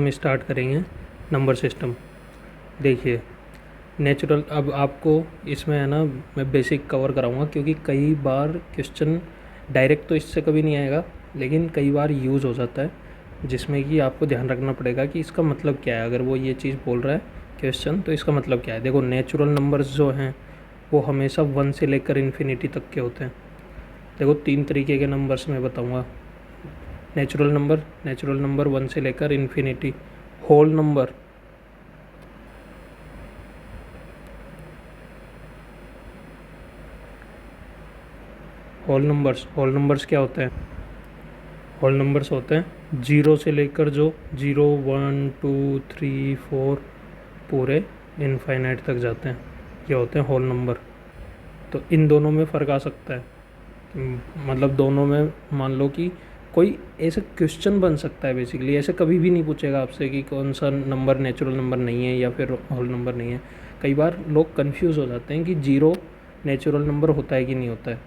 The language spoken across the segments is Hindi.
हम स्टार्ट करेंगे नंबर सिस्टम। देखिए नेचुरल, अब आपको इसमें है ना मैं बेसिक कवर कराऊंगा, क्योंकि कई बार क्वेश्चन डायरेक्ट तो इससे कभी नहीं आएगा, लेकिन कई बार यूज़ हो जाता है जिसमें कि आपको ध्यान रखना पड़ेगा कि इसका मतलब क्या है। अगर वो ये चीज़ बोल रहा है क्वेश्चन तो इसका मतलब क्या है। देखो नेचुरल नंबर्स जो हैं वो हमेशा 1 से लेकर इन्फिनिटी तक के होते हैं। देखो 3 तरीके के नंबर्स मैं बताऊंगा। नेचुरल नंबर 1 से लेकर infinity. Whole number, whole numbers क्या होते हैं? होल नंबर्स होते हैं 0 से लेकर जो 0 1 2 3 4 पूरे इनफाइनाइट तक जाते हैं, ये होते हैं होल नंबर। तो इन दोनों में फ़र्क आ सकता है। मतलब दोनों में मान लो कि कोई ऐसे क्वेश्चन बन सकता है, बेसिकली ऐसे कभी भी नहीं पूछेगा आपसे कि कौन सा नंबर नेचुरल नंबर नहीं है या फिर होल नंबर नहीं है। कई बार लोग कंफ्यूज हो जाते हैं कि 0 नेचुरल नंबर होता है कि नहीं होता है।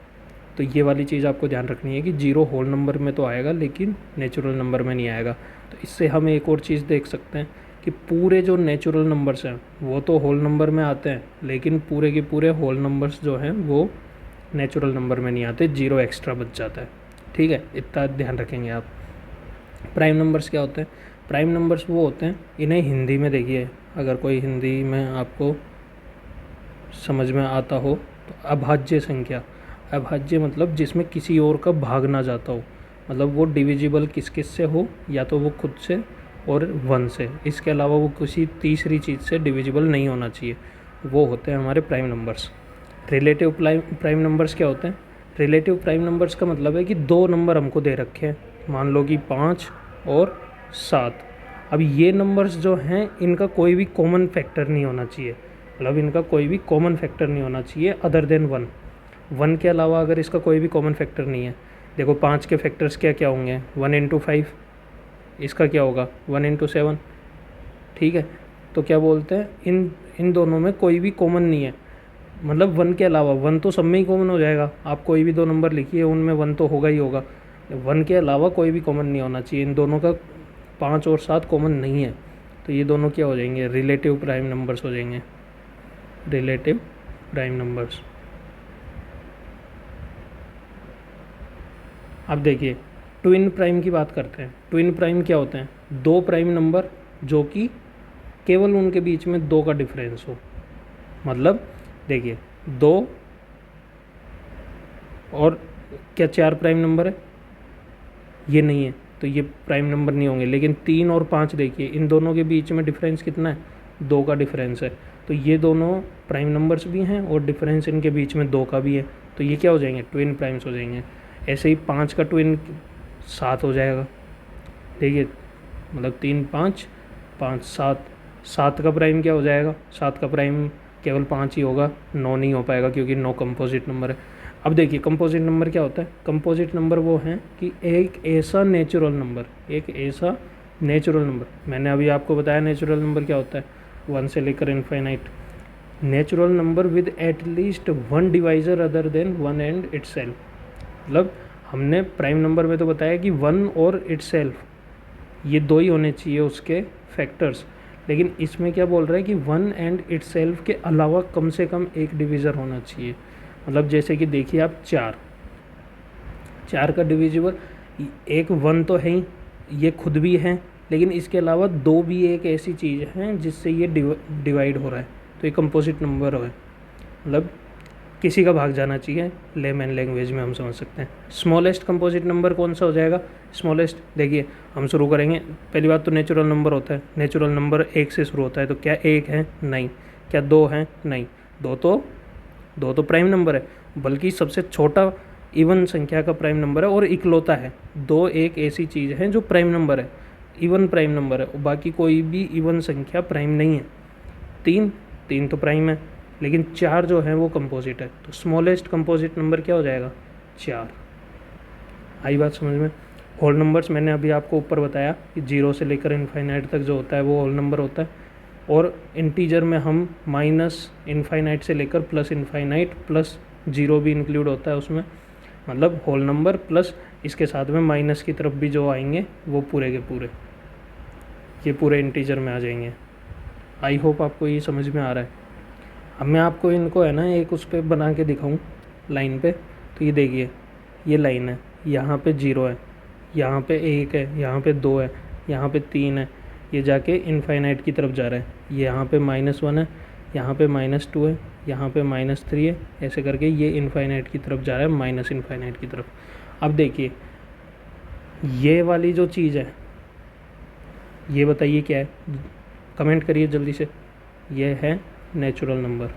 तो ये वाली चीज़ आपको ध्यान रखनी है कि 0 होल नंबर में तो आएगा लेकिन नेचुरल नंबर में नहीं आएगा। तो इससे हम एक और चीज़ देख सकते हैं कि पूरे जो नेचुरल नंबर्स हैं वो तो होल नंबर में आते हैं, लेकिन पूरे के पूरे होल नंबर्स जो हैं वो नेचुरल नंबर में नहीं आते, 0 एक्स्ट्रा बच जाता है। ठीक है, इतना ध्यान रखेंगे आप। प्राइम नंबर्स क्या होते हैं? प्राइम नंबर्स वो होते हैं, इन्हें हिंदी में देखिए, अगर कोई हिंदी में आपको समझ में आता हो तो अभाज्य संख्या। अभाज्य मतलब जिसमें किसी और का भाग ना जाता हो, मतलब वो डिविजिबल किस किस से हो, या तो वो खुद से और 1 से, इसके अलावा वो किसी तीसरी चीज़ से डिविजिबल नहीं होना चाहिए, वो होते हैं हमारे prime numbers. Relative prime numbers क्या होते हैं? रिलेटिव प्राइम नंबर्स का मतलब है कि 2 नंबर हमको दे रखे हैं, मान लो कि 5 और 7। अब ये नंबर्स जो हैं इनका कोई भी कॉमन फैक्टर नहीं होना चाहिए, मतलब इनका कोई भी कॉमन फैक्टर नहीं होना चाहिए अदर देन 1 के अलावा अगर इसका कोई भी कॉमन फैक्टर नहीं है। देखो 5 के फैक्टर्स क्या क्या होंगे? 1 इंटू 5, इसका क्या होगा? 1 इंटू 7। ठीक है, तो क्या बोलते हैं, इन दोनों में कोई भी कॉमन नहीं है, मतलब 1 के अलावा। 1 तो सब में ही कॉमन हो जाएगा, आप कोई भी 2 नंबर लिखिए उनमें 1 तो होगा ही होगा। 1 के अलावा कोई भी कॉमन नहीं होना चाहिए, इन दोनों का 5 और 7 कॉमन नहीं है, तो ये दोनों क्या हो जाएंगे? रिलेटिव प्राइम नंबर्स हो जाएंगे, रिलेटिव प्राइम नंबर्स। अब देखिए ट्विन प्राइम की बात करते हैं। ट्विन प्राइम क्या होते हैं? 2 प्राइम नंबर जो कि केवल उनके बीच में 2 का डिफरेंस हो। मतलब देखिए 2 और क्या 4 प्राइम नंबर है? ये नहीं है, तो ये प्राइम नंबर नहीं होंगे। लेकिन 3 और 5 देखिए, इन दोनों के बीच में डिफरेंस कितना है? 2 का डिफरेंस है, तो ये दोनों प्राइम नंबर्स भी हैं और डिफरेंस इनके बीच में 2 का भी है, तो ये क्या हो जाएंगे? ट्विन प्राइम्स हो जाएंगे। ऐसे ही 5 का ट्विन 7 हो जाएगा। देखिए मतलब 3 5 5 7, 7 का प्राइम क्या हो जाएगा? 7 का प्राइम केवल 5 ही होगा, 9 नहीं हो पाएगा क्योंकि 9 कंपोजिट नंबर है। अब देखिए कंपोजिट नंबर क्या होता है? कंपोजिट नंबर वो हैं कि एक ऐसा नेचुरल नंबर, मैंने अभी आपको बताया नेचुरल नंबर क्या होता है, 1 से लेकर infinite. Natural number with at least 1 divisor other than 1 and itself. मतलब हमने प्राइम नंबर में तो बताया कि 1 और इटसेल्फ ये 2 ही होने चाहिए उसके फैक्टर्स, लेकिन इसमें क्या बोल रहा है कि 1 एंड इटसेल्फ के अलावा कम से कम एक डिवीज़र होना चाहिए। मतलब जैसे कि देखिए आप 4 का डिविजिबल, एक 1 तो है ही, ये खुद भी है, लेकिन इसके अलावा 2 भी एक ऐसी चीज़ है जिससे ये डिवाइड हो रहा है, तो ये कंपोजिट नंबर है। मतलब किसी का भाग जाना चाहिए, लेमैन लैंग्वेज में हम समझ सकते हैं। स्मॉलेस्ट कंपोजिट नंबर कौन सा हो जाएगा? स्मॉलेस्ट देखिए हम शुरू करेंगे, पहली बात तो नेचुरल नंबर होता है, नेचुरल नंबर 1 से शुरू होता है, तो क्या 1 है? नहीं। क्या 2 है? नहीं। 2 तो प्राइम नंबर है, बल्कि सबसे छोटा इवन संख्या का प्राइम नंबर है और इकलौता है। 2 एक ऐसी चीज़ है जो प्राइम नंबर है, इवन प्राइम नंबर है, और बाकी कोई भी इवन संख्या प्राइम नहीं है। 3 तो प्राइम है, लेकिन 4 जो है वो कंपोजिट है, तो स्मॉलेस्ट कंपोजिट नंबर क्या हो जाएगा? 4। आई बात समझ में? होल नंबर्स मैंने अभी आपको ऊपर बताया कि 0 से लेकर इनफाइनाइट तक जो होता है वो होल नंबर होता है, और इंटीजर में हम माइनस इनफाइनाइट से लेकर प्लस इनफाइनाइट प्लस 0 भी इंक्लूड होता है उसमें, मतलब होल नंबर प्लस इसके साथ में माइनस की तरफ भी जो आएंगे वो पूरे के पूरे। ये पूरे इंटीजर में आ जाएंगे। आई होप आपको ये समझ में आ रहा है। अब मैं आपको इनको है ना एक उस पर बना के दिखाऊं लाइन पे, तो ये देखिए ये लाइन है, यहाँ पे 0 है, यहाँ पे 1 है, यहाँ पे 2 है, यहाँ पे 3 है, ये जाके इनफाइनाइट की तरफ जा रहा है। ये यहाँ पे -1 है, यहाँ पे -2 है, यहाँ पे -3 है, ऐसे करके ये इनफाइनाइट की तरफ जा रहा है, माइनस इनफाइनाइट की तरफ। अब देखिए ये वाली जो चीज़ है ये बताइए क्या है, कमेंट करिए जल्दी से। ये है नेचुरल नंबर।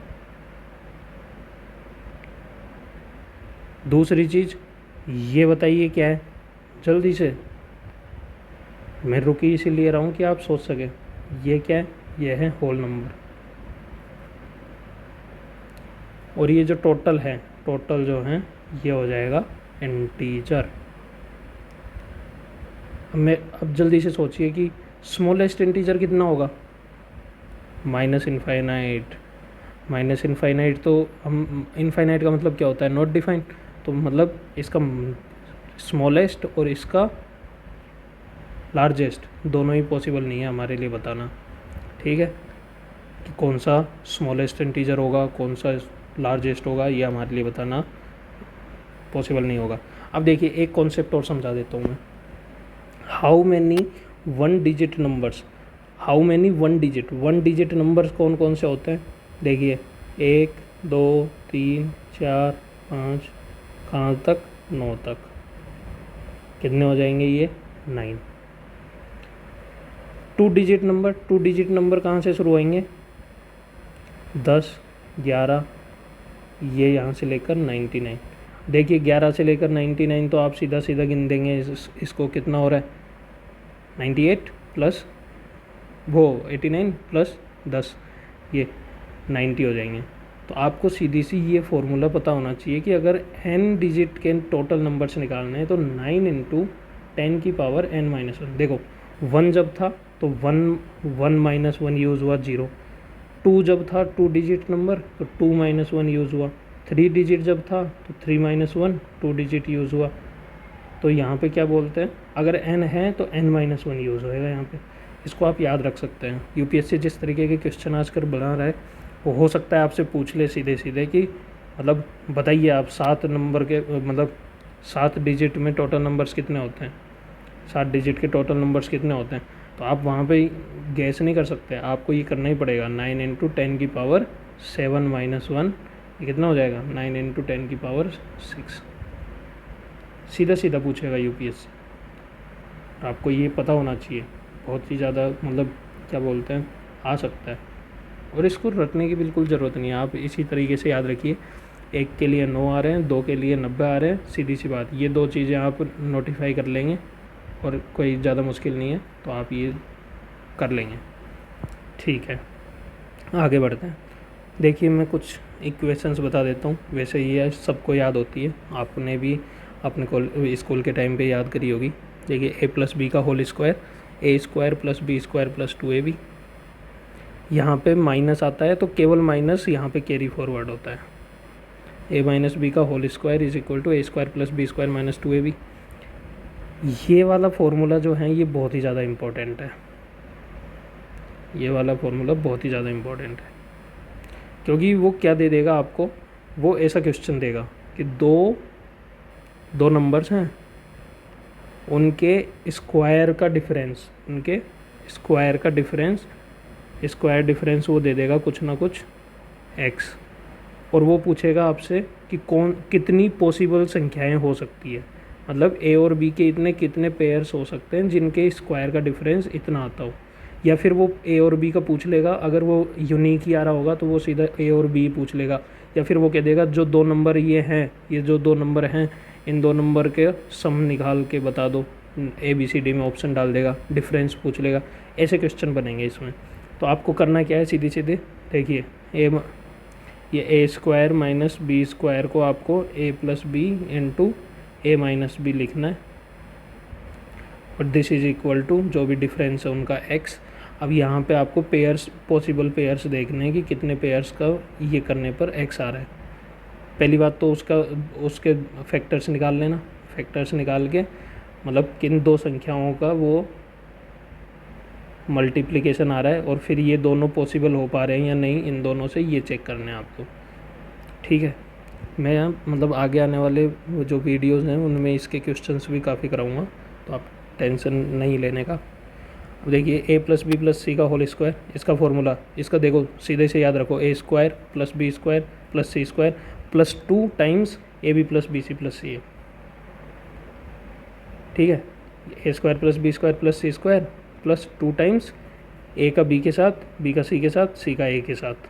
दूसरी चीज़ ये बताइए क्या है, जल्दी से। मैं रुकी इसीलिए रहा हूँ कि आप सोच सकें। ये क्या है, ये है होल नंबर। और ये जो टोटल है, टोटल जो है ये हो जाएगा इंटीजर। अब जल्दी से सोचिए कि स्मॉलेस्ट इंटीजर कितना होगा, माइनस इनफाइनाइट। माइनस इनफाइनाइट तो हम, इनफाइनाइट का मतलब क्या होता है, नॉट डिफाइंड। तो मतलब इसका स्मॉलेस्ट और इसका लार्जेस्ट दोनों ही पॉसिबल नहीं है हमारे लिए बताना, ठीक है। कि कौन सा स्मॉलेस्ट इंटीजर होगा, कौन सा लार्जेस्ट होगा, ये हमारे लिए बताना पॉसिबल नहीं होगा। अब देखिए एक कॉन्सेप्ट और समझा देता हूँ मैं। How many one digit numbers, how many one digit numbers कौन कौन से होते हैं, देखिए 1 2 3 4 5, कहाँ तक, 9 तक। कितने हो जाएंगे ये, 9। टू डिजिट नंबर कहाँ से शुरू होंगे, 10 11, ये यहाँ से लेकर 99। देखिए 11 से लेकर 99 तो आप सीधा सीधा गिन देंगे इसको, कितना हो रहा है 98 प्लस वो 89 प्लस 10, ये 90 हो जाएंगे। तो आपको सीधी सी ये फॉर्मूला पता होना चाहिए कि अगर n डिजिट के टोटल नंबर्स निकालने हैं तो 9 इंटू 10 की पावर n-1। देखो 1 जब था तो 1 -1 यूज़ हुआ 0। 2 जब था 2 डिजिट नंबर तो 2 -1 यूज़ हुआ। 3 डिजिट जब था तो 3 -1 2 डिजिट यूज़ हुआ। तो यहाँ पे क्या बोलते हैं, अगर n है तो n-1 यूज़ होएगा यहाँ पे। इसको आप याद रख सकते हैं। यूपीएससी जिस तरीके के क्वेश्चन आजकल बना रहा है वो हो सकता है आपसे पूछ ले सीधे सीधे कि मतलब बताइए आप 7 नंबर के मतलब 7 डिजिट में टोटल नंबर्स कितने होते हैं, 7 डिजिट के टोटल नंबर्स कितने होते हैं। तो आप वहाँ पे गैस नहीं कर सकते, आपको ये करना ही पड़ेगा। 9 इंटू 10 की पावर 7 -1, ये कितना हो जाएगा 9 इंटू 10 की पावर 6। सीधा सीधा पूछेगा यूपीएससी, आपको ये पता होना चाहिए। बहुत ही ज़्यादा मतलब क्या बोलते हैं, आ सकता है। और इसको रटने की बिल्कुल ज़रूरत नहीं है, आप इसी तरीके से याद रखिए। 1 के लिए 9 आ रहे हैं, 2 के लिए 90 आ रहे हैं, सीधी सी बात। ये 2 चीज़ें आप नोटिफाई कर लेंगे और कोई ज़्यादा मुश्किल नहीं है, तो आप ये कर लेंगे, ठीक है। आगे बढ़ते हैं। देखिए मैं कुछ इक्वेशंस बता देता हूँ। वैसे ये सबको याद होती है, आपने भी अपने स्कूल के टाइम पे याद करी होगी। देखिए a+b का whole square, a² + b² + 2ab। यहाँ पे माइनस आता है तो केवल माइनस यहाँ पे कैरी फॉरवर्ड होता है। a - b का whole square is equal to a² + b² - 2ab। ये वाला फॉर्मूला जो है ये बहुत ही ज़्यादा इम्पोर्टेंट है। ये वाला फॉर्मूला बहुत ही ज़्यादा इम्पोर्टेंट है, क्योंकि वो क्या दे देगा आपको, वो ऐसा क्वेश्चन देगा कि दो नंबर्स हैं, उनके स्क्वायर का डिफरेंस, उनके स्क्वायर का डिफरेंस, स्क्वायर डिफरेंस वो दे देगा कुछ ना कुछ x। और वो पूछेगा आपसे कि कितनी पॉसिबल संख्याएं हो सकती है, मतलब a और b के इतने कितने पेयर्स हो सकते हैं जिनके स्क्वायर का डिफरेंस इतना आता हो। या फिर वो a और b का पूछ लेगा, अगर वो यूनिक ही आ रहा होगा तो वो सीधा a और b पूछ लेगा। या फिर वो कह देगा जो 2 नंबर ये हैं, ये जो 2 नंबर हैं, इन 2 नंबर के सम निकाल के बता दो, ABCD में ऑप्शन डाल देगा, डिफरेंस पूछ लेगा। ऐसे क्वेश्चन बनेंगे इसमें। तो आपको करना क्या है, सीधे सीधे देखिए ये a² - b² को आपको a + b into a - b लिखना है, और दिस इज इक्वल टू जो भी डिफरेंस है उनका x। अब यहाँ पे आपको पेयर्स, पॉसिबल पेयर्स देखने हैं कि कितने पेयर्स का ये करने पर x आ रहा है। पहली बात तो उसके फैक्टर्स निकाल लेना। फैक्टर्स निकाल के मतलब किन 2 संख्याओं का वो मल्टीप्लिकेशन आ रहा है और फिर ये दोनों पॉसिबल हो पा रहे हैं या नहीं, इन दोनों से ये चेक करना है आपको। ठीक है, मैं मतलब आगे आने वाले वो जो वीडियोस हैं उनमें इसके क्वेश्चंस भी काफ़ी कराऊंगा, तो आप टेंशन नहीं लेने का। अब देखिए a प्लस बी प्लस सी का होल स्क्वायर, इसका फॉर्मूला, इसका देखो सीधे से याद रखो, A square plus B square plus C square plus 2 times A B plus B C plus C A. ठीक है, A square plus B square plus C square plus 2 times A का बी के साथ, बी का सी के साथ, सी का ए के साथ,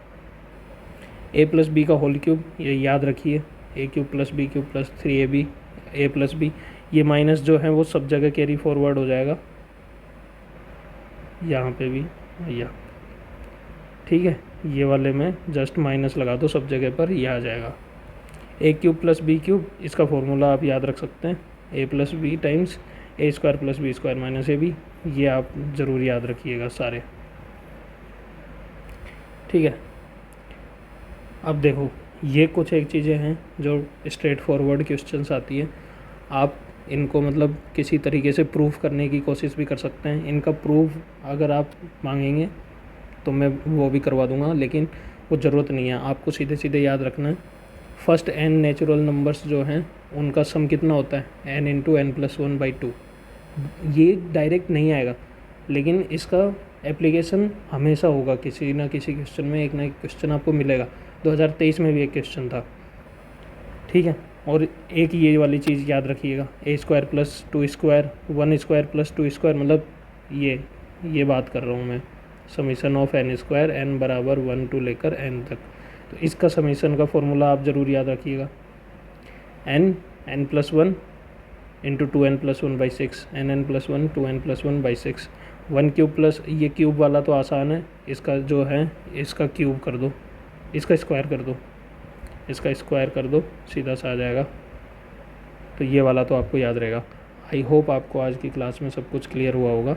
ए प्लस बी का होल क्यूब, ये याद रखिए, A cube plus B cube plus 3ab A plus B. ये माइनस जो है वो सब जगह कैरी फॉरवर्ड हो जाएगा, यहाँ पे भी या, ठीक है, ये वाले में जस्ट माइनस लगा दो सब जगह पर, ये आ जाएगा। A cube plus B cube, इसका फॉर्मूला आप याद रख सकते हैं, A plus B times A square plus B square minus A B, ये आप ज़रूर याद रखिएगा सारे। ठीक है, अब देखो ये कुछ एक चीज़ें हैं जो स्ट्रेट फॉरवर्ड क्वेश्चंस आती है, आप इनको मतलब किसी तरीके से प्रूफ करने की कोशिश भी कर सकते हैं। इनका प्रूफ अगर आप मांगेंगे तो मैं वो भी करवा दूंगा, लेकिन वो ज़रूरत नहीं है, आपको सीधे सीधे याद रखना है। फर्स्ट n नेचुरल नंबर्स जो हैं उनका सम कितना होता है, n इंटू एन प्लस 1/2। ये डायरेक्ट नहीं आएगा, लेकिन इसका एप्लीकेशन हमेशा होगा, किसी ना किसी क्वेश्चन में एक ना एक क्वेश्चन आपको मिलेगा। 2023 में भी एक क्वेश्चन था। ठीक है, और एक ये वाली चीज़ याद रखिएगा, A square plus 2 square 1 square plus 2 square, मतलब ये बात कर रहा हूँ मैं, summation of n square n बराबर 1 to लेकर n तक। तो इसका समीशन का फॉर्मूला आप ज़रूर याद रखिएगा, n plus 1 into 2n plus 1/6, n plus 1 2n plus 1/6। 1 cube plus, ये क्यूब वाला तो आसान है, इसका जो है इसका क्यूब कर दो, इसका स्क्वायर कर दो, इसका स्क्वायर कर दो, सीधा सा आ जाएगा। तो ये वाला तो आपको याद रहेगा। आई होप आपको आज की क्लास में सब कुछ क्लियर हुआ होगा।